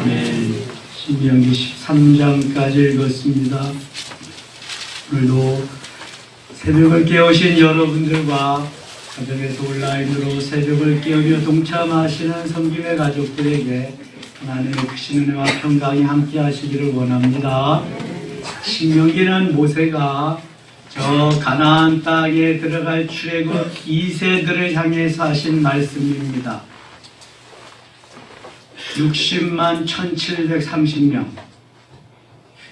네, 신명기 13장까지 읽었습니다. 오늘도 새벽을 깨우신 여러분들과 가정에서 온라인으로 새벽을 깨우며 동참하시는 섬김의 가족들에게 하나님의 크신 은혜와 평강이 함께 하시기를 원합니다. 신명기는 모세가 저 가나안 땅에 들어갈 출애굽 2세들을 향해서 하신 말씀입니다. 60만 1730명,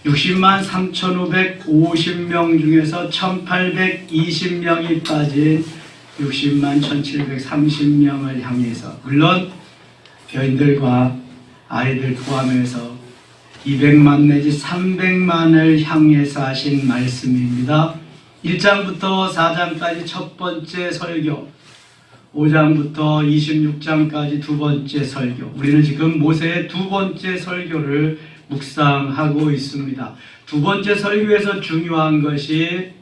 60만 3550명 중에서 1820명이 빠진 60만 1730명을 향해서, 물론 여인들과 아이들 포함해서 200만 내지 300만을 향해서 하신 말씀입니다. 1장부터 4장까지 첫 번째 설교, 5장부터 26장까지 두 번째 설교. 우리는 지금 모세의 두 번째 설교를 묵상하고 있습니다. 두 번째 설교에서 중요한 것이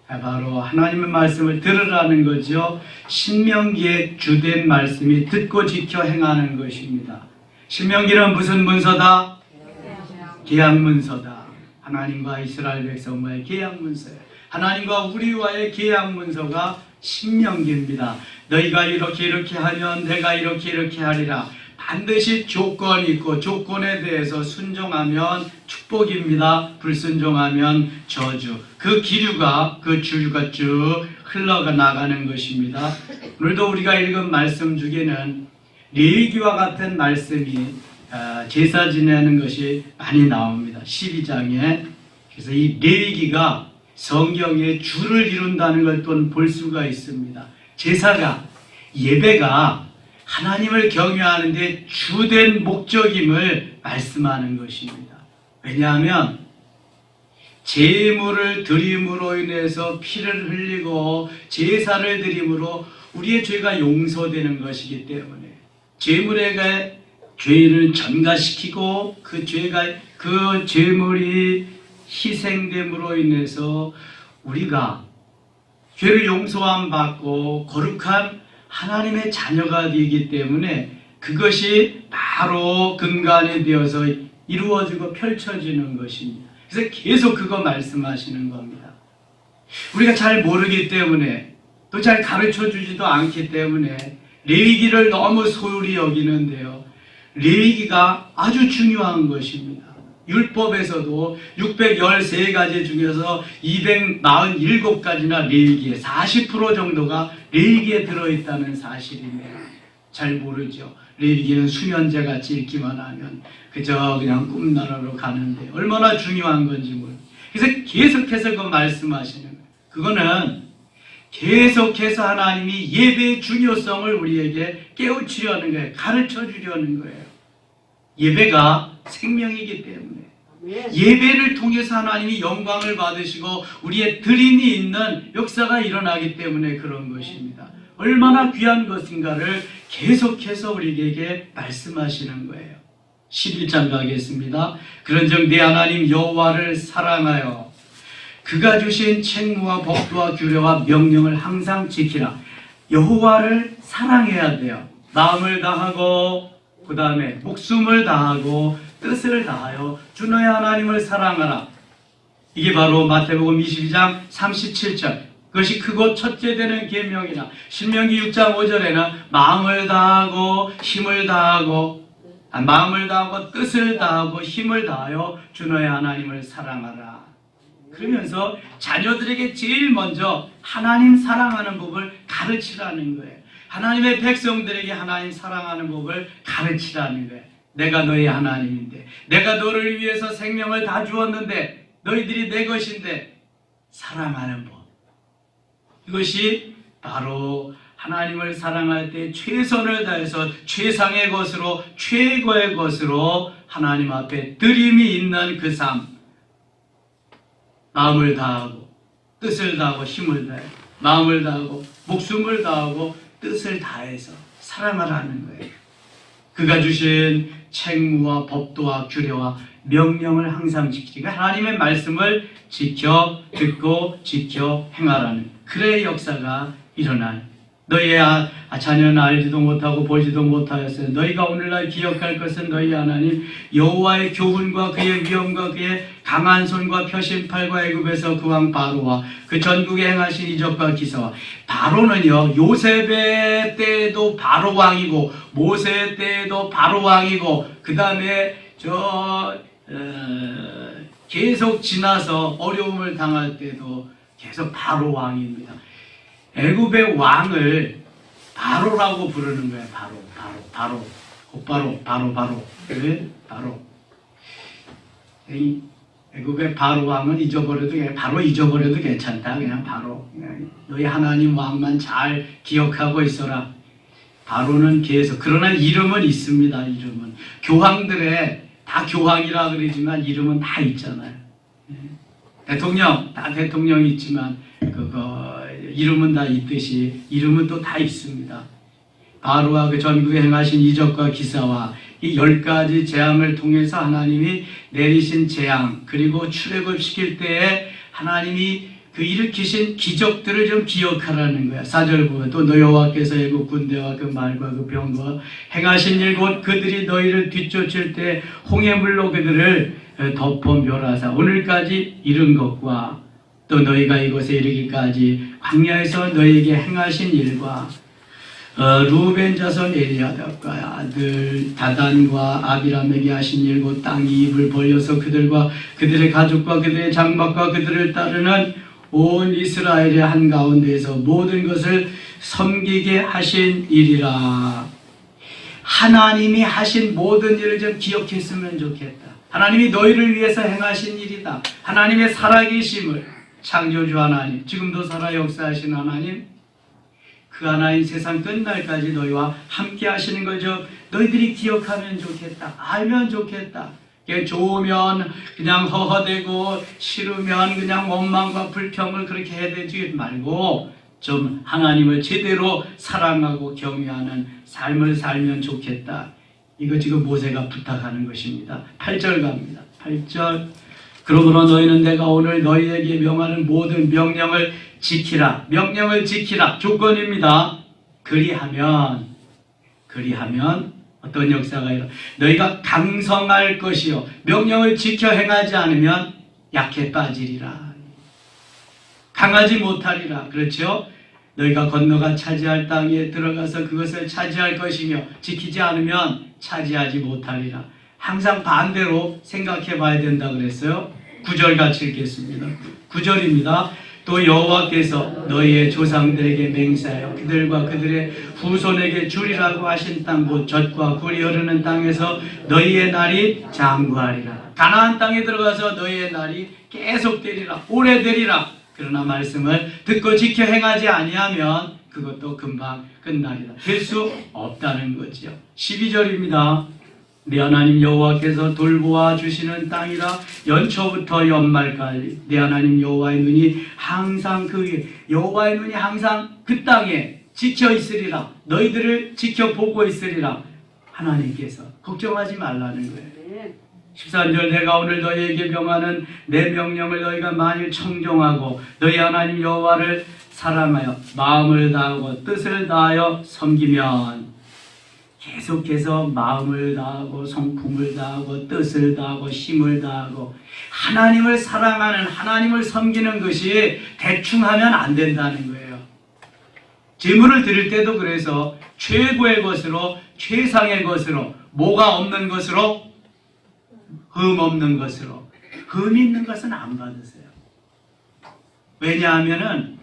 바로 하나님의 말씀을 들으라는 거죠. 신명기의 주된 말씀이 듣고 지켜 행하는 것입니다. 신명기는 무슨 문서다? 계약문서다. 하나님과 이스라엘 백성과의 계약문서예요. 하나님과 우리와의 계약문서가 신명기입니다. 너희가 이렇게 하면 내가 이렇게 하리라. 반드시 조건이 있고 조건에 대해서 순종하면 축복입니다. 불순종하면 저주. 그 기류가, 그 주류가 쭉 흘러가 나가는 것입니다. 오늘도 우리가 읽은 말씀 중에는 레위기와 같은 말씀이 제사 지내는 것이 많이 나옵니다. 12장에. 그래서 이 레위기가 성경의 주를 이룬다는 걸 또 볼 수가 있습니다. 제사가, 예배가 하나님을 경외하는 데 주된 목적임을 말씀하는 것입니다. 왜냐하면 제물을 드림으로 인해서 피를 흘리고 제사를 드림으로 우리의 죄가 용서되는 것이기 때문에 제물에게 죄를 전가시키고 그 제물이 희생됨으로 인해서 우리가 죄를 용서함 받고 거룩한 하나님의 자녀가 되기 때문에 그것이 바로 근간이 되어서 이루어지고 펼쳐지는 것입니다. 그래서 계속 그거 말씀하시는 겁니다. 우리가 잘 모르기 때문에 또 잘 가르쳐 주지도 않기 때문에 레위기를 너무 소홀히 여기는데요. 레위기가 아주 중요한 것입니다. 율법에서도 613가지 중에서 247가지나 레위기에 40% 정도가 레위기에 들어있다는 사실이네요. 잘 모르죠. 레위기는 수면제같이 읽기만 하면 그저 그냥 꿈나라로 가는데 얼마나 중요한 건지 모르죠. 그래서 계속해서 그 말씀하시는 거예요. 그거는 계속해서 하나님이 예배의 중요성을 우리에게 깨우치려는 거예요. 가르쳐 주려는 거예요. 예배가 생명이기 때문에 예배를 통해서 하나님이 영광을 받으시고 우리의 드림이 있는 역사가 일어나기 때문에 그런 것입니다. 얼마나 귀한 것인가를 계속해서 우리에게 말씀하시는 거예요. 11장 가겠습니다. 그런즉 내 하나님 여호와를 사랑하여 그가 주신 책무와 법도와 규례와 명령을 항상 지키라. 여호와를 사랑해야 돼요. 마음을 다하고 그 다음에 목숨을 다하고 뜻을 다하여 주 너의 하나님을 사랑하라. 이게 바로 마태복음 22장 37절. 그것이 크고 첫째 되는 계명이라. 신명기 6장 5절에는 마음을 다하고 힘을 다하고 뜻을 다하고 힘을 다하여 주 너의 하나님을 사랑하라. 그러면서 자녀들에게 제일 먼저 하나님 사랑하는 법을 가르치라는 거예요. 하나님의 백성들에게 하나님 사랑하는 법을 가르치라는 거예요. 내가 너의 하나님인데, 내가 너를 위해서 생명을 다 주었는데, 너희들이 내 것인데 사랑하는 법. 이것이 바로 하나님을 사랑할 때 최선을 다해서 최상의 것으로, 최고의 것으로 하나님 앞에 드림이 있는 그 삶. 마음을 다하고 뜻을 다하고 힘을 다해 마음을 다하고 목숨을 다하고 뜻을 다해서 사랑하라는 거예요. 그가 주신 책무와 법도와 규례와 명령을 항상 지키고 하나님의 말씀을 지켜 듣고 지켜 행하라는 그의 역사가 일어나는 너희의 자녀는 알지도 못하고 보지도 못하였어요. 너희가 오늘날 기억할 것은 너희 하나님 여호와의 교훈과 그의 위엄과 그의 강한 손과 표심팔과 애굽에서 그 왕 바로와 그 전국에 행하신 이적과 기사와. 바로는요, 요셉의 때에도 바로 왕이고 모세 때에도 바로 왕이고, 그 다음에 계속 지나서 어려움을 당할 때도 계속 바로 왕입니다. 애굽의 왕을 바로라고 부르는 거예요. 바로. 네? 바로. 애굽의 바로 왕은 바로 잊어버려도 괜찮다. 그냥 바로. 너희 하나님 왕만 잘 기억하고 있어라. 바로는 계속. 그러나 이름은 있습니다. 이름은. 교황들의 다 교황이라 그러지만 이름은 다 있잖아요. 대통령, 다 대통령이 있지만 이름은 다 있듯이 이름은 또 다 있습니다. 바로와 그 전국에 행하신 이적과 기사와 이 10가지 재앙을 통해서 하나님이 내리신 재앙, 그리고 출애굽시킬 때에 하나님이 그 일으키신 기적들을 좀 기억하라는 거야. 4절 보면 또 너 여호와께서 애굽 군대와 그 말과 그 병과 행하신 일 곧 그들이 너희를 뒤쫓을 때 홍해물로 그들을 덮어 멸하사 오늘까지 이른 것과 또 너희가 이곳에 이르기까지 광야에서 너희에게 행하신 일과 루벤 자손 엘리아답과 아들 다단과 아비람에게 하신 일 곧 땅이 입을 벌려서 그들과 그들의 가족과 그들의 장막과 그들을 따르는 온 이스라엘의 한가운데에서 모든 것을 섬기게 하신 일이라. 하나님이 하신 모든 일을 좀 기억했으면 좋겠다. 하나님이 너희를 위해서 행하신 일이다. 하나님의 살아계심을, 창조주 하나님, 지금도 살아 역사하신 하나님, 그 하나님 세상 끝날까지 너희와 함께 하시는 거죠. 너희들이 기억하면 좋겠다. 알면 좋겠다. 좋으면 그냥 허허대고 싫으면 그냥 원망과 불평을 그렇게 해대지 말고 좀 하나님을 제대로 사랑하고 경외하는 삶을 살면 좋겠다. 이거 지금 모세가 부탁하는 것입니다. 8절 갑니다. 8절. 그러므로 너희는 내가 오늘 너희에게 명하는 모든 명령을 지키라. 명령을 지키라. 조건입니다. 그리하면 어떤 역사가 일어나? 너희가 강성할 것이요 명령을 지켜 행하지 않으면 약해 빠지리라. 강하지 못하리라. 그렇죠? 너희가 건너가 차지할 땅에 들어가서 그것을 차지할 것이며 지키지 않으면 차지하지 못하리라. 항상 반대로 생각해 봐야 된다 그랬어요. 9절 같이 읽겠습니다. 9절입니다. 또 여호와께서 너희의 조상들에게 맹세하여 그들과 그들의 후손에게 주리라고 하신 땅 곧 젖과 꿀이 흐르는 땅에서 너희의 날이 장구하리라. 가나안 땅에 들어가서 너희의 날이 계속되리라. 오래되리라. 그러나 말씀을 듣고 지켜 행하지 아니하면 그것도 금방 끝나리라. 될 수 없다는 거지요. 12절입니다. 네 하나님 여호와께서 돌보아 주시는 땅이라. 연초부터 연말까지 네 하나님 여호와의 눈이 항상 그 위에, 여호와의 눈이 항상 그 땅에 지켜 있으리라. 너희들을 지켜보고 있으리라. 하나님께서 걱정하지 말라는 거예요. 13절 내가 오늘 너희에게 명하는 내 명령을 너희가 만일 청종하고 너희 하나님 여호와를 사랑하여 마음을 다하고 뜻을 다하여 섬기면, 계속해서 마음을 다하고 성품을 다하고 뜻을 다하고 힘을 다하고 하나님을 사랑하는, 하나님을 섬기는 것이 대충 하면 안 된다는 거예요. 제물을 드릴 때도 그래서 최고의 것으로, 최상의 것으로, 뭐가 없는 것으로, 흠 없는 것으로. 흠 있는 것은 안 받으세요. 왜냐하면은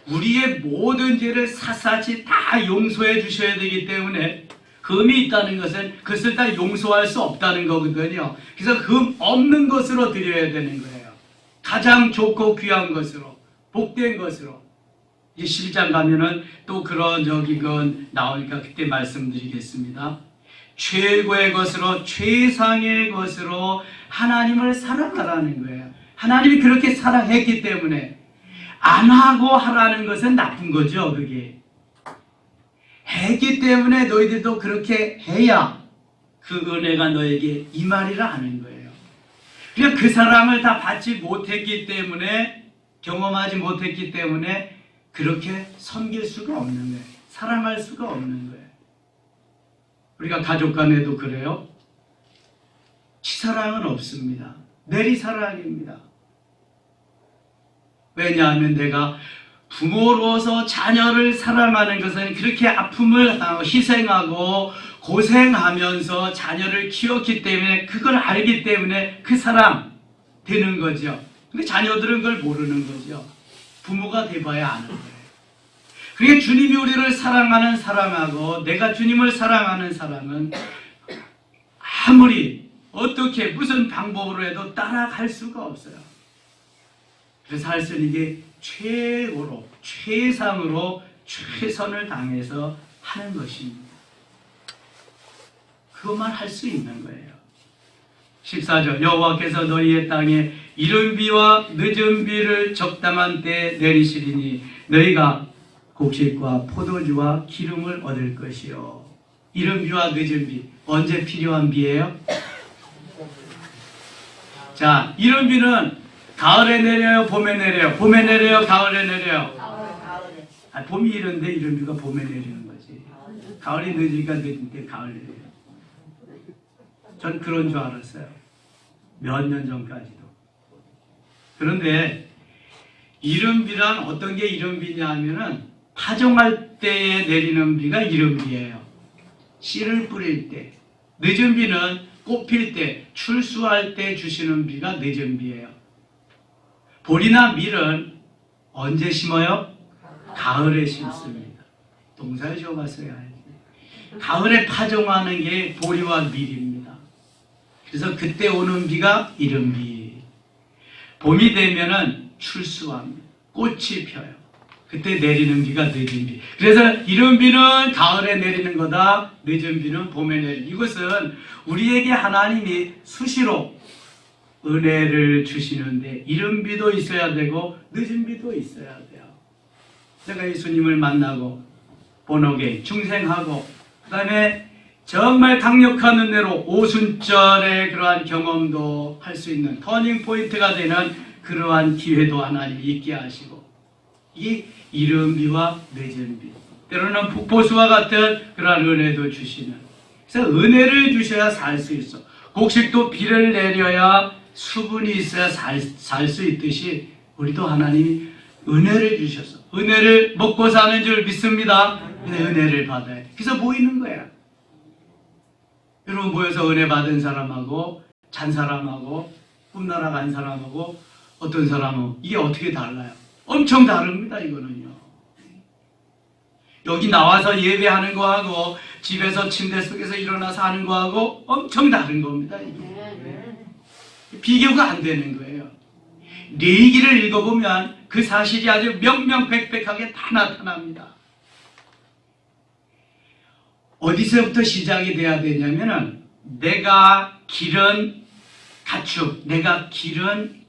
우리의 모든 죄를 샅샅이 다 용서해 주셔야 되기 때문에, 흠이 있다는 것은 그것을 다 용서할 수 없다는 거거든요. 그래서 흠 없는 것으로 드려야 되는 거예요. 가장 좋고 귀한 것으로, 복된 것으로. 이 11장 가면은 또 그런 건 나오니까 그때 말씀드리겠습니다. 최고의 것으로, 최상의 것으로 하나님을 사랑하라는 거예요. 하나님이 그렇게 사랑했기 때문에 안 하고 하라는 것은 나쁜 거죠. 그게 했기 때문에 너희들도 그렇게 해야 그 은혜가 너에게 임하리라 하는 거예요. 그냥 그 사랑을 다 받지 못했기 때문에, 경험하지 못했기 때문에 그렇게 섬길 수가 없는 거예요. 사랑할 수가 없는 거예요. 우리가 가족 간에도 그래요. 치사랑은 없습니다. 내리사랑입니다. 왜냐하면 내가 부모로서 자녀를 사랑하는 것은 그렇게 아픔을 희생하고 고생하면서 자녀를 키웠기 때문에 그걸 알기 때문에 그 사랑 되는 거죠. 근데 자녀들은 그걸 모르는 거죠. 부모가 돼봐야 아는 거예요. 그러니까 주님이 우리를 사랑하는 사람하고 내가 주님을 사랑하는 사람은 아무리 어떻게 무슨 방법으로 해도 따라갈 수가 없어요. 그래서 할 수 있는 게 최고로 최상으로 최선을 당해서 하는 것입니다. 그것만 할 수 있는 거예요. 14절 여호와께서 너희의 땅에 이른 비와 늦은 비를 적당한 때에 내리시리니 너희가 곡식과 포도주와 기름을 얻을 것이요. 이른 비와 늦은 비 언제 필요한 비예요? 자, 이른 비는 가을에 내려요, 봄에 내려요? 봄에 내려요, 가을에 내려요? 가을에. 봄이 이른데 이른 비가 봄에 내리는 거지. 가을이 늦으니까 늦은데 가을에 내려요. 전 그런 줄 알았어요. 몇 년 전까지도. 그런데 이른 비란 어떤 게 이른 비냐 하면은 파종할 때에 내리는 비가 이른 비예요. 씨를 뿌릴 때. 늦은 비는 꽃필 때, 출수할 때 주시는 비가 늦은 비예요. 보리나 밀은 언제 심어요? 가을에 심습니다. 동사를 지어봤어야 알지. 가을에 파종하는 게 보리와 밀입니다. 그래서 그때 오는 비가 이른 비. 봄이 되면은 출수합니다. 꽃이 펴요. 그때 내리는 비가 늦은 비. 그래서 이른 비는 가을에 내리는 거다. 늦은 비는 봄에 내리는. 이것은 우리에게 하나님이 수시로 은혜를 주시는데 이른 비도 있어야 되고 늦은 비도 있어야 돼요. 제가 예수님을 만나고 본옥에 중생하고 그 다음에 정말 강력한 은혜로 오순절의 그러한 경험도 할 수 있는 터닝포인트가 되는 그러한 기회도 하나님이 있게 하시고 이 이른 비와 늦은 비 때로는 폭포수와 같은 그러한 은혜도 주시는 그래서 은혜를 주셔야 살 수 있어. 곡식도 비를 내려야 수분이 있어야 살 수 있듯이 우리도 하나님이 은혜를 주셔서 은혜를 먹고 사는 줄 믿습니다. 근데 은혜를 받아야 돼. 그래서 모이는 거야. 여러분 모여서 은혜 받은 사람하고 잔 사람하고 꿈나라 간 사람하고 어떤 사람은 이게 어떻게 달라요? 엄청 다릅니다. 이거는요. 여기 나와서 예배하는 거하고 집에서 침대 속에서 일어나서 하는 거하고 엄청 다른 겁니다. 이게. 비교가 안 되는 거예요. 레위기를 읽어보면 그 사실이 아주 명명백백하게 다 나타납니다. 어디서부터 시작이 돼야 되냐면은 내가 기른 가축, 내가 기른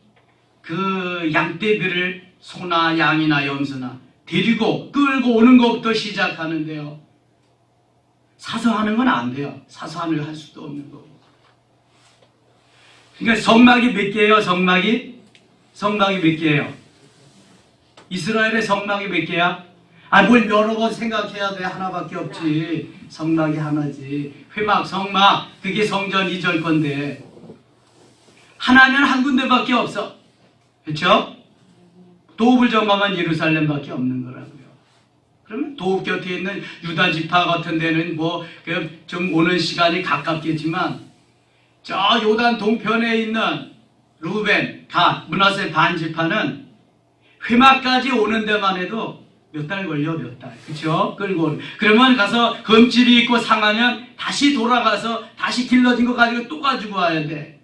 그 양떼들을 소나 양이나 염소나 데리고 끌고 오는 것부터 시작하는데요. 사서 하는 건 안 돼요. 사서 하는 거 할 수도 없는 거고. 그러니까 성막이 몇 개예요? 성막이 몇 개예요? 이스라엘의 성막이 몇 개야? 뭘 여러 번 생각해야 돼. 하나밖에 없지. 성막이 하나지. 회막, 성막, 그게 성전 이전 건데 하나는 한 군데밖에 없어. 그렇죠? 도읍을 점검한 예루살렘밖에 없는 거라고요. 그러면 도읍 곁에 있는 유다 지파 같은 데는 좀 오는 시간이 가깝겠지만 저 요단 동편에 있는 루벤, 갓, 므낫세 반 지파는 회막까지 오는 데만 해도 몇 달 걸려, 몇 달. 그쵸? 끌고. 그러면 가서 검질이 있고 상하면 다시 돌아가서 다시 길러진 거 가지고 또 가지고 와야 돼.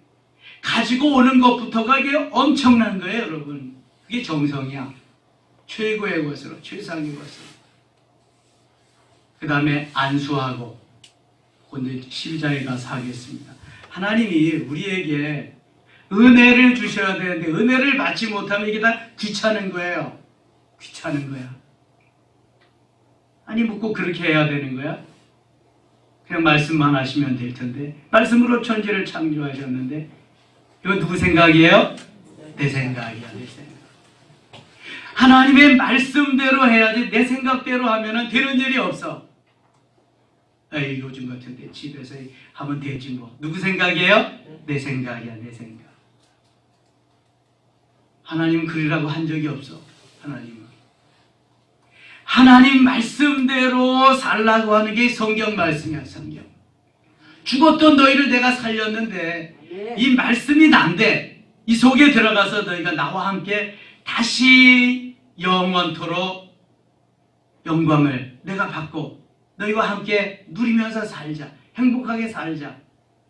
가지고 오는 것부터가 이게 엄청난 거예요, 여러분. 그게 정성이야. 최고의 것으로, 최상의 것으로. 그 다음에 안수하고, 오늘 12장에 가서 하겠습니다. 하나님이 우리에게 은혜를 주셔야 되는데, 은혜를 받지 못하면 이게 다 귀찮은 거예요. 귀찮은 거야. 아니, 뭐 꼭 그렇게 해야 되는 거야? 그냥 말씀만 하시면 될 텐데. 말씀으로 천지를 창조하셨는데, 이건 누구 생각이에요? 내 생각이야, 내 생각. 하나님의 말씀대로 해야지 내 생각대로 하면은 되는 일이 없어. 에이, 요즘 같은데 집에서 하면 되지 뭐. 누구 생각이에요? 내 생각이야, 내 생각. 하나님은 그러라고 한 적이 없어. 하나님 말씀대로 살라고 하는 게 성경 말씀이야, 성경. 죽었던 너희를 내가 살렸는데 이 말씀이 난데 이 속에 들어가서 너희가 나와 함께 다시 영원토록 영광을 내가 받고 너희와 함께 누리면서 살자. 행복하게 살자.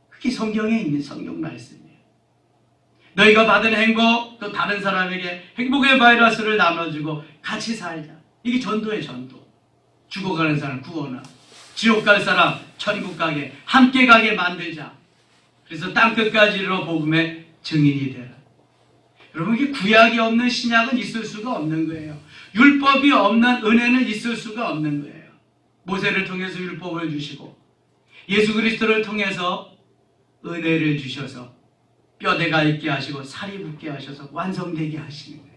그게 성경에 있는 성경 말씀이에요. 너희가 받은 행복, 또 다른 사람에게 행복의 바이러스를 나눠주고 같이 살자. 이게 전도예요, 전도. 죽어가는 사람 구원하고 지옥 갈 사람 천국 가게, 함께 가게 만들자. 그래서 땅끝까지로 복음의 증인이 되라. 여러분, 이게 구약이 없는 신약은 있을 수가 없는 거예요. 율법이 없는 은혜는 있을 수가 없는 거예요. 모세를 통해서 율법을 주시고 예수 그리스도를 통해서 은혜를 주셔서 뼈대가 있게 하시고 살이 붙게 하셔서 완성되게 하시는 거예요.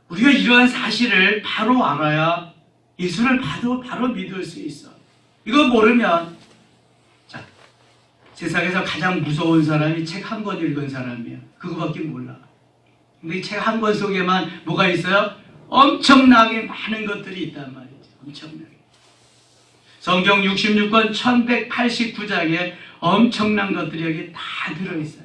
우리가 이러한 사실을 바로 알아야 예수를 바로 믿을 수 있어. 이거 모르면, 자, 세상에서 가장 무서운 사람이 책 한 권 읽은 사람이야. 그거밖에 몰라. 근데 이 책 한 권 속에만 뭐가 있어요? 엄청나게 많은 것들이 있단 말이죠. 엄청나게. 성경 66권 1189장에 엄청난 것들이 여기 다 들어있어요.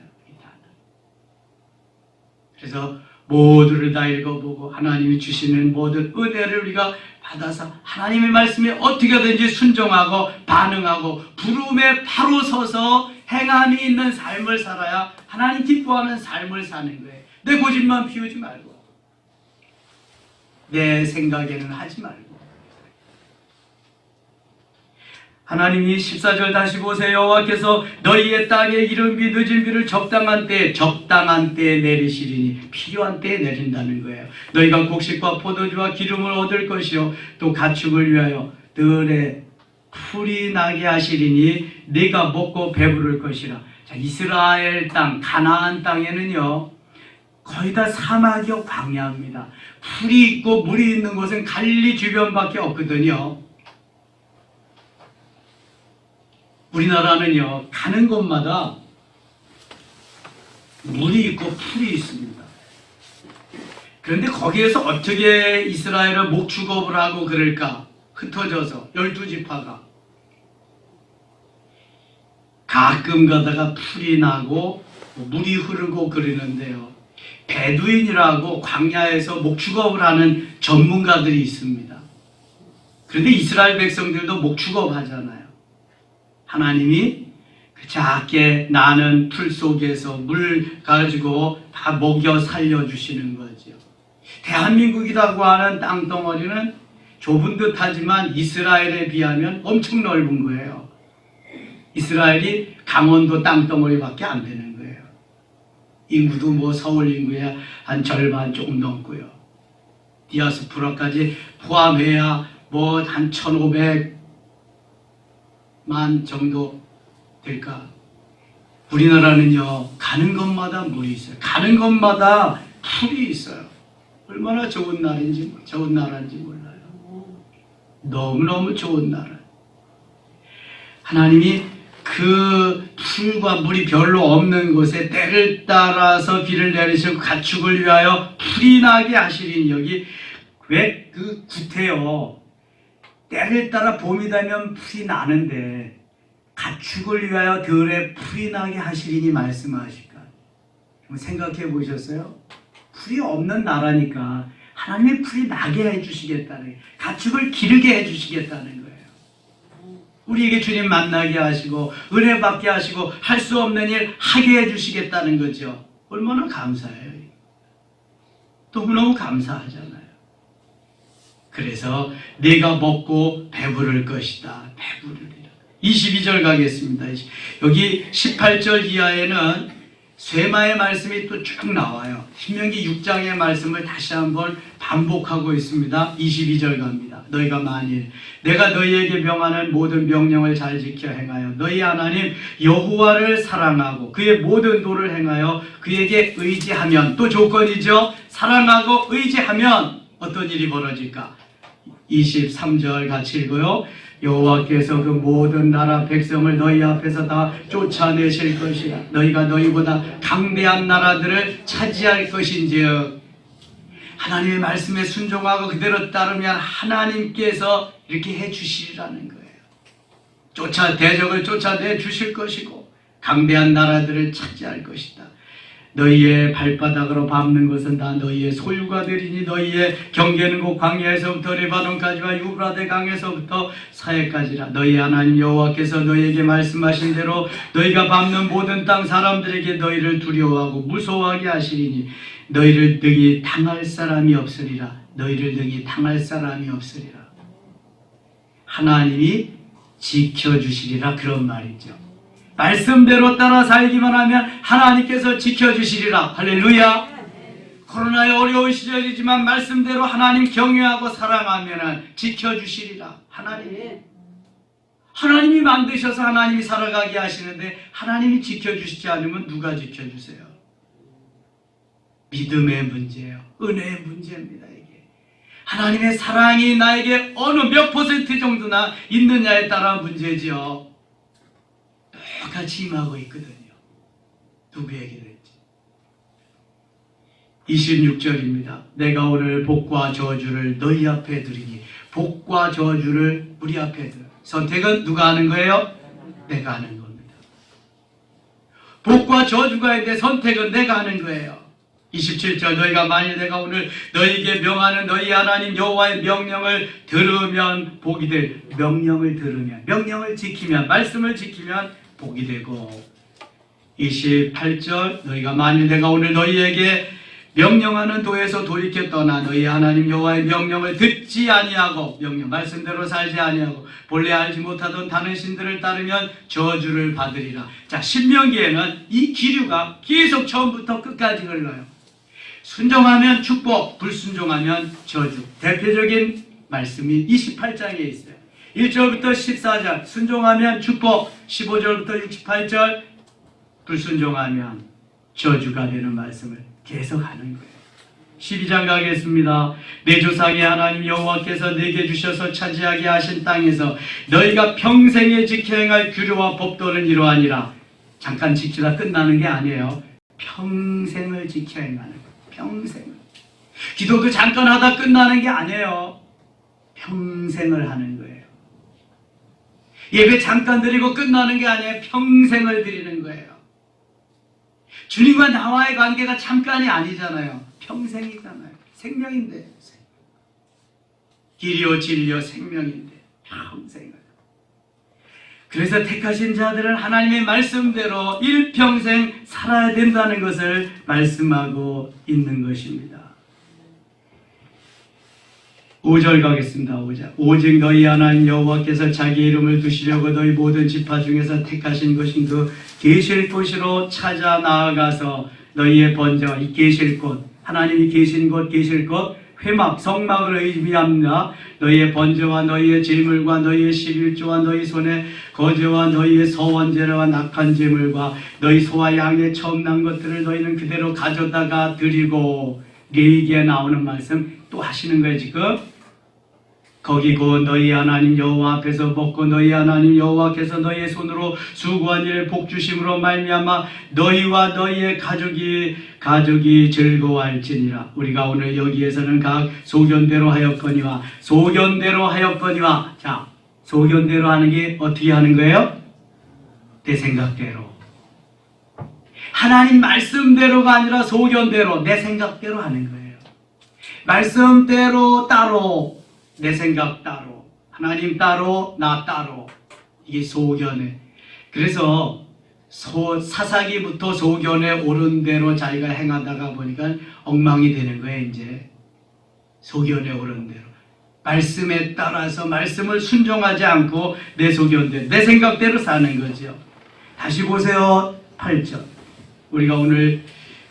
그래서 모두를 다 읽어보고 하나님이 주시는 모든 은혜를 우리가 받아서 하나님의 말씀에 어떻게든지 순종하고 반응하고 부름에 바로 서서 행함이 있는 삶을 살아야 하나님 기뻐하는 삶을 사는 거예요. 내 고집만 피우지 말고 내 생각에는 하지 말고. 하나님이 14절 다시 보세요. 여호와께서 너희의 땅에 이른비 늦은 비를 적당한 때에 내리시리니 필요한 때에 내린다는 거예요. 너희가 곡식과 포도주와 기름을 얻을 것이요 또 가축을 위하여 들에 풀이 나게 하시리니 네가 먹고 배부를 것이라. 자, 이스라엘 땅 가나안 땅에는요 거의 다 사막이요 광야입니다. 풀이 있고 물이 있는 곳은 갈릴리 주변밖에 없거든요. 우리나라는요 가는 곳마다 물이 있고 풀이 있습니다. 그런데 거기에서 어떻게 이스라엘을 목축업을 하고 그럴까? 흩어져서 12지파가 가끔 가다가 풀이 나고 물이 흐르고 그러는데요, 베두인이라고 광야에서 목축업을 하는 전문가들이 있습니다. 그런데 이스라엘 백성들도 목축업 하잖아요. 하나님이 그 작게 나는 풀 속에서 물 가지고 다 먹여 살려주시는 거죠. 대한민국이라고 하는 땅덩어리는 좁은 듯하지만 이스라엘에 비하면 엄청 넓은 거예요. 이스라엘이 강원도 땅덩어리밖에 안 되는 거예요. 인구도 뭐 서울 인구의 한 절반 조금 넘고요. 디아스포라까지 포함해야 뭐 한 1,500만 정도 될까? 우리나라는요 가는 곳마다 물이 있어요. 가는 곳마다 풀이 있어요. 얼마나 좋은 나라인지 몰라요. 너무너무 좋은 나라. 하나님이 그 풀과 물이 별로 없는 곳에 때를 따라서 비를 내리시고 가축을 위하여 풀이 나게 하시리니, 여기 왜 그 구태여 때를 따라 봄이 되면 풀이 나는데 가축을 위하여 들에 풀이 나게 하시리니 말씀하실까? 생각해 보셨어요? 풀이 없는 나라니까 하나님이 풀이 나게 해주시겠다는 거예요. 가축을 기르게 해주시겠다는 거예요. 우리에게 주님 만나게 하시고 은혜 받게 하시고 할 수 없는 일 하게 해주시겠다는 거죠. 얼마나 감사해요. 너무너무 감사하잖아요. 그래서 내가 먹고 배부를 것이다. 배부르리라. 22절 가겠습니다. 여기 18절 이하에는 쇠마의 말씀이 또 쭉 나와요. 신명기 6장의 말씀을 다시 한번 반복하고 있습니다. 22절 갑니다. 너희가 만일 내가 너희에게 명하는 모든 명령을 잘 지켜 행하여 너희 하나님 여호와를 사랑하고 그의 모든 도를 행하여 그에게 의지하면, 또 조건이죠. 사랑하고 의지하면 어떤 일이 벌어질까? 23절 같이 읽어요. 여호와께서 그 모든 나라 백성을 너희 앞에서 다 쫓아내실 것이라. 너희가 너희보다 강대한 나라들을 차지할 것인즉, 하나님의 말씀에 순종하고 그대로 따르면 하나님께서 이렇게 해주시리라는 거예요. 대적을 쫓아내 주실 것이고 강대한 나라들을 차지할 것이다. 너희의 발바닥으로 밟는 것은 다 너희의 소유가 되리니 너희의 경계는 곧 광야에서부터 레바논까지와 유브라데 강에서부터 사해까지라. 너희 하나님 여호와께서 너희에게 말씀하신 대로 너희가 밟는 모든 땅 사람들에게 너희를 두려워하고 무서워하게 하시리니 너희를 능히 당할 사람이 없으리라. 너희를 능히 당할 사람이 없으리라. 하나님이 지켜주시리라, 그런 말이죠. 말씀대로 따라 살기만 하면 하나님께서 지켜주시리라. 할렐루야. 코로나의 어려운 시절이지만 말씀대로 하나님 경외하고 사랑하면 지켜주시리라. 하나님이 만드셔서 하나님이 살아가게 하시는데 하나님이 지켜주시지 않으면 누가 지켜주세요? 믿음의 문제예요. 은혜의 문제입니다. 이게 하나님의 사랑이 나에게 어느 몇 % 정도나 있느냐에 따라 문제지요. 똑같이 임하고 있거든요. 누구에게 됐지? 26절입니다. 내가 오늘 복과 저주를 너희 앞에 두리니. 복과 저주를 우리 앞에 두라. 선택은 누가 하는 거예요? 내가 하는 겁니다. 복과 저주가 있는데 선택은 내가 하는 거예요. 27절 너희가 만일 내가 오늘 너희에게 명하는 너희 하나님 여호와의 명령을 들으면 복이 될. 명령을 들으면, 명령을 지키면, 말씀을 지키면 복이 되고. 28절 너희가 만일 내가 오늘 너희에게 명령하는 도에서 돌이켜 떠나 너희 하나님 여호와의 명령을 듣지 아니하고, 명령 말씀대로 살지 아니하고 본래 알지 못하던 다른 신들을 따르면 저주를 받으리라. 자, 신명기에는 이 기류가 계속 처음부터 끝까지 흘러요. 순종하면 축복, 불순종하면 저주. 대표적인 말씀이 28장에 있어요. 1절부터 14절 순종하면 축복, 15절부터 68절 불순종하면 저주가 되는 말씀을 계속 하는 거예요. 12장 가겠습니다. 내 조상의 하나님 여호와께서 내게 주셔서 차지하게 하신 땅에서 너희가 평생에 지켜 행할 규례와 법도는 이러하니라. 잠깐 지키다 끝나는 게 아니에요. 평생을 지켜 행하는 거예요. 평생을. 기도도 잠깐 하다 끝나는 게 아니에요. 평생을 하는 거예요. 예배 잠깐 드리고 끝나는 게 아니에요. 평생을 드리는 거예요. 주님과 나와의 관계가 잠깐이 아니잖아요. 평생이잖아요. 생명인데. 길이요 진리요 생명인데 평생을. 그래서 택하신 자들은 하나님의 말씀대로 일평생 살아야 된다는 것을 말씀하고 있는 것입니다. 5절 가겠습니다. 5절. 오직 너희 하나님 여호와께서 자기 이름을 두시려고 너희 모든 지파 중에서 택하신 것인 그 계실 곳으로 찾아 나아가서 너희의 번제와 이 계실 곳, 하나님이 계신 곳, 계실 곳, 회막, 성막을 의미합니다. 너희의 번제와 너희의 제물과 너희의 11조와 너희 손의 거제와 너희의 서원제와 낙한 제물과 너희 소와 양의 처음 난 것들을 너희는 그대로 가져다가 드리고. 레위기에 나오는 말씀 또 하시는 거예요. 지금 거기 곧 너희 하나님 여호와 앞에서 먹고 너희 하나님 여호와께서 너희의 손으로 수고한 일을 복주심으로 말미암아 너희와 너희의 가족이 즐거워할지니라. 우리가 오늘 여기에서는 각 소견대로 하였거니와 자, 소견대로 하는 게 어떻게 하는 거예요? 내 생각대로. 하나님 말씀대로가 아니라 소견대로, 내 생각대로 하는 거예요. 말씀대로 따로, 내 생각 따로, 하나님 따로, 나 따로. 이게 소견에. 그래서 사사기부터 소견에 옳은 대로 자기가 행하다가 보니까 엉망이 되는 거예요. 이제 소견에 옳은 대로. 말씀에 따라서 말씀을 순종하지 않고 내 소견대로, 내 생각대로 사는 거죠. 다시 보세요. 8절. 우리가 오늘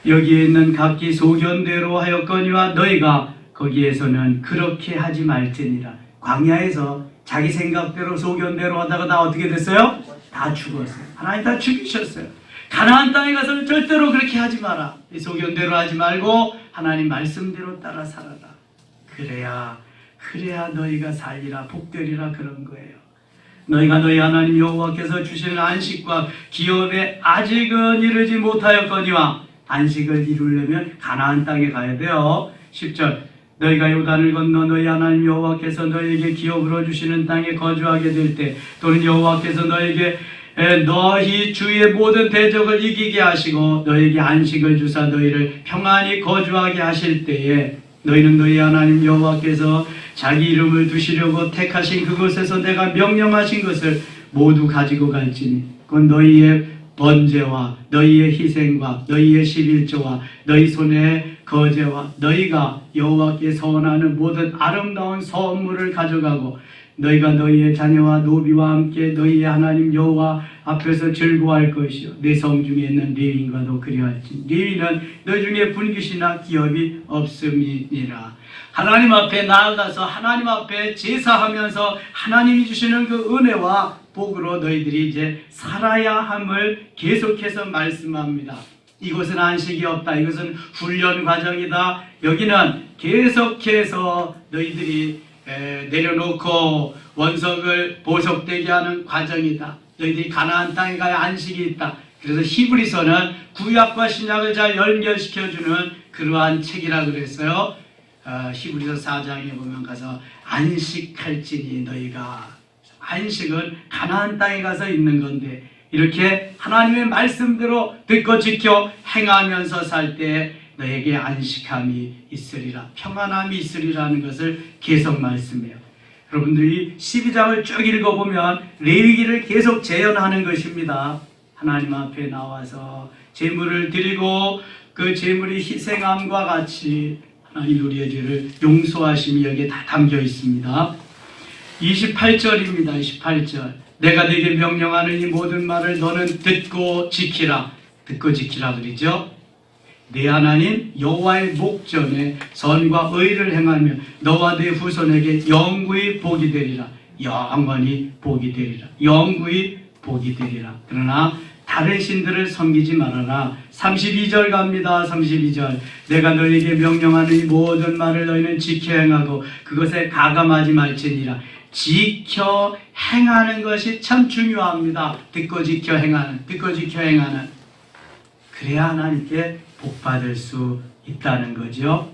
여기에 있는 각기 소견대로 하였거니와 너희가 거기에서는 그렇게 하지 말지니라. 광야에서 자기 생각대로 소견대로 하다가 다 어떻게 됐어요? 다 죽었어요. 하나님 다 죽이셨어요. 가나안 땅에 가서는 절대로 그렇게 하지 마라. 소견대로 하지 말고 하나님 말씀대로 따라 살아라. 그래야 너희가 살리라, 복되리라, 그런 거예요. 너희가 너희 하나님 여호와께서 주시는 안식과 기업에 아직은 이르지 못하였거니와, 안식을 이루려면 가나안 땅에 가야 돼요. 10절, 너희가 요단을 건너 너희 하나님 여호와께서 너희에게 기업으로 주시는 땅에 거주하게 될 때, 또는 여호와께서 너희에게 너희 주의 모든 대적을 이기게 하시고 너희에게 안식을 주사 너희를 평안히 거주하게 하실 때에, 너희는 너희 하나님 여호와께서 자기 이름을 두시려고 택하신 그곳에서 내가 명령하신 것을 모두 가지고 갈지니, 곧 너희의 번제와 너희의 희생과 너희의 11조와 너희 손의 거제와 너희가 여호와께 서원하는 모든 아름다운 선물을 가져가고, 너희가 너희의 자녀와 노비와 함께 너희의 하나님 여호와 앞에서 즐거워할 것이요, 내 성 중에 있는 레위인과도 그리할지. 레위는 너희 중에 분깃이나 기업이 없음이니라. 하나님 앞에 나아가서 하나님 앞에 제사하면서 하나님이 주시는 그 은혜와 복으로 너희들이 이제 살아야 함을 계속해서 말씀합니다. 이것은 안식이 없다, 이것은 훈련 과정이다, 여기는 계속해서 너희들이 내려놓고 원석을 보석되게 하는 과정이다. 너희들이 가나안 땅에 가야 안식이 있다. 그래서 히브리서는 구약과 신약을 잘 연결시켜주는 그러한 책이라 그랬어요. 히브리서 4장에 보면 가서 안식할지니 너희가, 안식은 가나안 땅에 가서 있는 건데, 이렇게 하나님의 말씀대로 듣고 지켜 행하면서 살 때 너에게 안식함이 있으리라, 평안함이 있으리라는 것을 계속 말씀해요. 여러분들이 12장을 쭉 읽어보면 레위기를 계속 재현하는 것입니다. 하나님 앞에 나와서 제물을 드리고 그 제물이 희생함과 같이 하나님 우리의 죄를 용서하심이 여기에 다 담겨 있습니다. 28절입니다. 28절, 내가 네게 명령하는 이 모든 말을 너는 듣고 지키라. 듣고 지키라 그러죠. 내 하나님 여호와의 목전에 선과 의를 행하며 너와 내 후손에게 영구히 복이 되리라. 영원히 복이 되리라. 영구히 복이 되리라. 그러나 다른 신들을 섬기지 말아라. 32절 갑니다. 32절, 내가 너희에게 명령하는 이 모든 말을 너희는 지켜 행하고 그것에 가감하지 말지니라. 지켜 행하는 것이 참 중요합니다. 듣고 지켜 행하는, 듣고 지켜 행하는. 그래야 하나님께 복받을 수 있다는 거죠.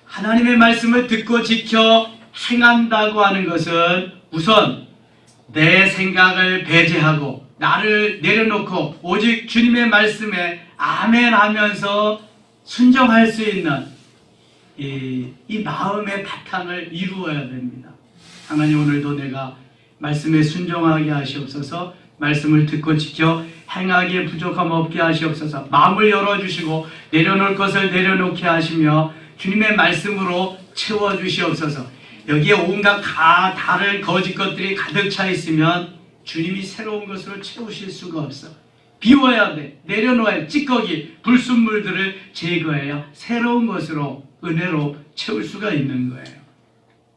하나님의 말씀을 듣고 지켜 행한다고 하는 것은 우선 내 생각을 배제하고 나를 내려놓고 오직 주님의 말씀에 아멘 하면서 순종할 수 있는 이 마음의 바탕을 이루어야 됩니다. 하나님, 오늘도 내가 말씀에 순종하게 하시옵소서. 말씀을 듣고 지켜 행하기에 부족함 없게 하시옵소서. 마음을 열어주시고 내려놓을 것을 내려놓게 하시며 주님의 말씀으로 채워주시옵소서. 여기에 온갖 다 다른 거짓 것들이 가득 차 있으면 주님이 새로운 것으로 채우실 수가 없어. 비워야 돼. 내려놓아야 돼. 찌꺼기, 불순물들을 제거해야 새로운 것으로, 은혜로 채울 수가 있는 거예요.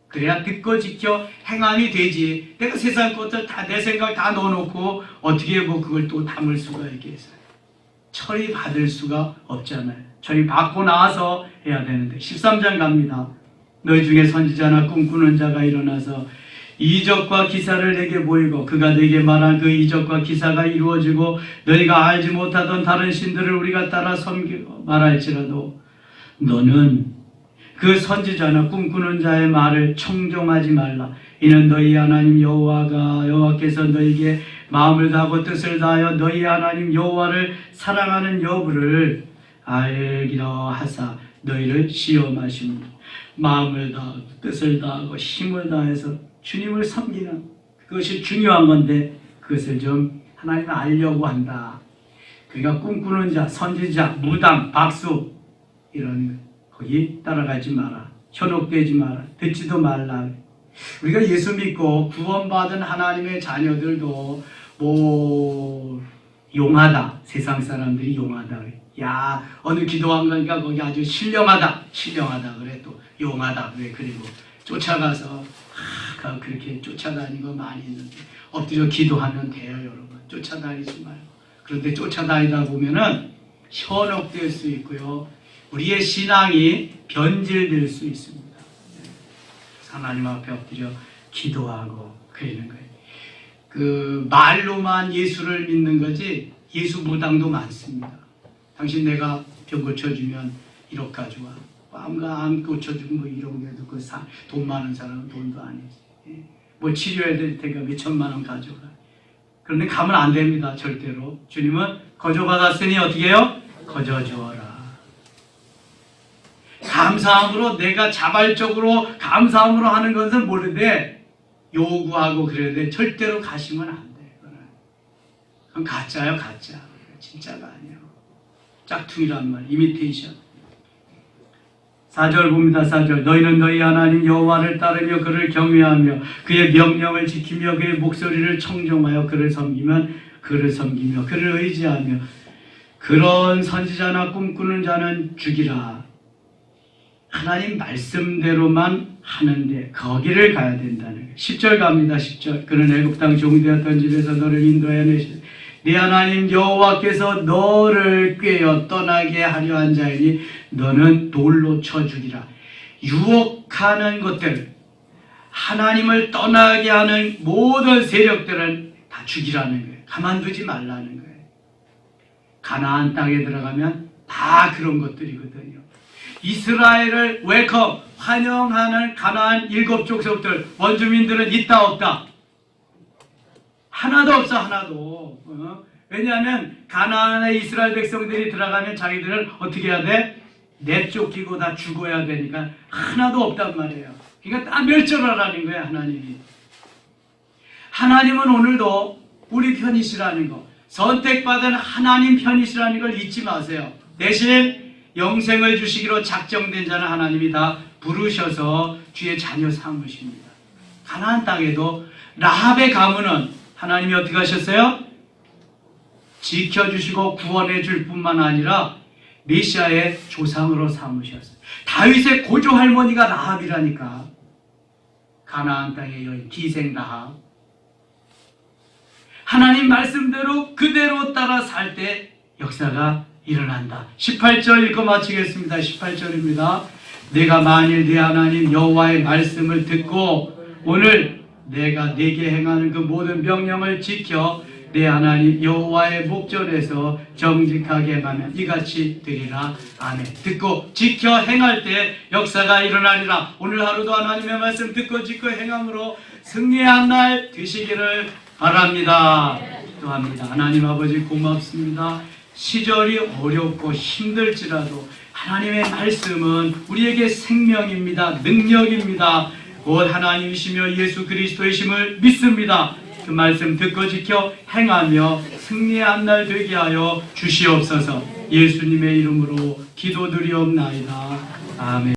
그래야 듣고 지켜 행함이 되지. 내가 세상 것들 다 내 생각 다 넣어놓고 어떻게 뭐 그걸 또 담을 수가 있겠어요. 처리 받을 수가 없잖아요. 처리 받고 나서 해야 되는데. 13장 갑니다. 너희 중에 선지자나 꿈꾸는 자가 일어나서 이적과 기사를 내게 보이고 그가 내게 말한 그 이적과 기사가 이루어지고 너희가 알지 못하던 다른 신들을 우리가 따라 섬기고 말할지라도 너는 그 선지자나 꿈꾸는 자의 말을 청종하지 말라. 이는 너희 하나님 여호와께서 너희에게 마음을 다하고 뜻을 다하여 너희 하나님 여호와를 사랑하는 여부를 알기로 하사 너희를 시험하십니다. 마음을 다하고 뜻을 다하고 힘을 다해서 주님을 섬기는 그것이 중요한 건데 그것을 좀 하나님을 알려고 한다. 그러니까 꿈꾸는 자, 선지자, 무당, 박수 이런 거기 따라가지 마라. 현혹되지 마라. 듣지도 말라. 우리가 예수 믿고 구원받은 하나님의 자녀들도 뭐 용하다. 세상 사람들이 용하다 그래. 야, 어느 기도한 거니까 거기 아주 신령하다. 신령하다 그래. 또 용하다 그래. 그리고 쫓아가서 그렇게 쫓아다니는 거 많이 있는데 엎드려 기도하면 돼요, 여러분. 쫓아다니지 말고. 그런데 쫓아다니다 보면은 현혹될 수 있고요. 우리의 신앙이 변질될 수 있습니다. 하나님 앞에 엎드려 기도하고 그러는 거예요. 그 말로만 예수를 믿는 거지 예수 무당도 많습니다. 당신 내가 병 고쳐주면 1억 가져와. 암 고쳐주고 뭐 이런 게도 돈 많은 사람은 돈도 아니지. 뭐 치료해야 될 테니까 몇 천만 원 가져가. 그런데 가면 안 됩니다. 절대로. 주님은 거저 받았으니 어떻게 해요? 거저 주어라. 감사함으로 내가 자발적으로 감사함으로 하는 것은 모르는데 요구하고 그래야 돼. 절대로 가시면 안 돼. 그건 가짜예요, 가짜. 진짜가 아니에요. 짝퉁이란 말, 이미테이션. 4절 봅니다. 4절. 너희는 너희 하나님 여호와를 따르며 그를 경외하며 그의 명령을 지키며 그의 목소리를 청종하여 그를 섬기며 그를 의지하며 그런 선지자나 꿈꾸는 자는 죽이라. 하나님 말씀대로만 하는데 거기를 가야 된다는 거예요. 10절 갑니다. 10절. 그는 애굽 땅 종되었던 집에서 너를 인도하여 내시되 네 하나님 여호와께서 너를 꾀어 떠나게 하려 한 자이니 너는 돌로 쳐 죽이라. 유혹하는 것들, 하나님을 떠나게 하는 모든 세력들은 다 죽이라는 거예요. 가만두지 말라는 거예요. 가나안 땅에 들어가면 다 그런 것들이거든요. 이스라엘을 웰컴, 환영하는 가나안 7족속들, 원주민들은 있다 없다? 하나도 없어, 하나도. 왜냐하면 가나안에 이스라엘 백성들이 들어가면 자기들은 어떻게 해야 돼? 내쫓기고 다 죽어야 되니까 하나도 없단 말이에요. 그러니까 다 멸절하라는 거예요, 하나님이. 하나님은 오늘도 우리 편이시라는 거, 선택받은 하나님 편이시라는 걸 잊지 마세요. 대신 영생을 주시기로 작정된 자는 하나님이 다 부르셔서 주의 자녀 삼으십니다. 가나안 땅에도 라합의 가문은 하나님이 어떻게 하셨어요? 지켜주시고 구원해 줄 뿐만 아니라 메시아의 조상으로 삼으셨어요. 다윗의 고조 할머니가 라합이라니까. 가나안 땅의 여인 기생 라합. 하나님 말씀대로 그대로 따라 살 때 역사가 일어난다. 18절 읽고 마치겠습니다. 18절입니다. 내가 만일 네 하나님 여호와의 말씀을 듣고 오늘 내가 네게 행하는 그 모든 명령을 지켜 내 하나님 여호와의 목전에서 정직하게 하면 이같이 되리라. 아멘. 듣고 지켜 행할 때 역사가 일어나리라. 오늘 하루도 하나님의 말씀 듣고 지켜 행함으로 승리한 날 되시기를 바랍니다. 기도합니다. 하나님 아버지 고맙습니다. 시절이 어렵고 힘들지라도 하나님의 말씀은 우리에게 생명입니다. 능력입니다. 곧 하나님이시며 예수 그리스도이심을 믿습니다. 그 말씀 듣고 지켜 행하며 승리한 날 되게 하여 주시옵소서. 예수님의 이름으로 기도드리옵나이다. 아멘.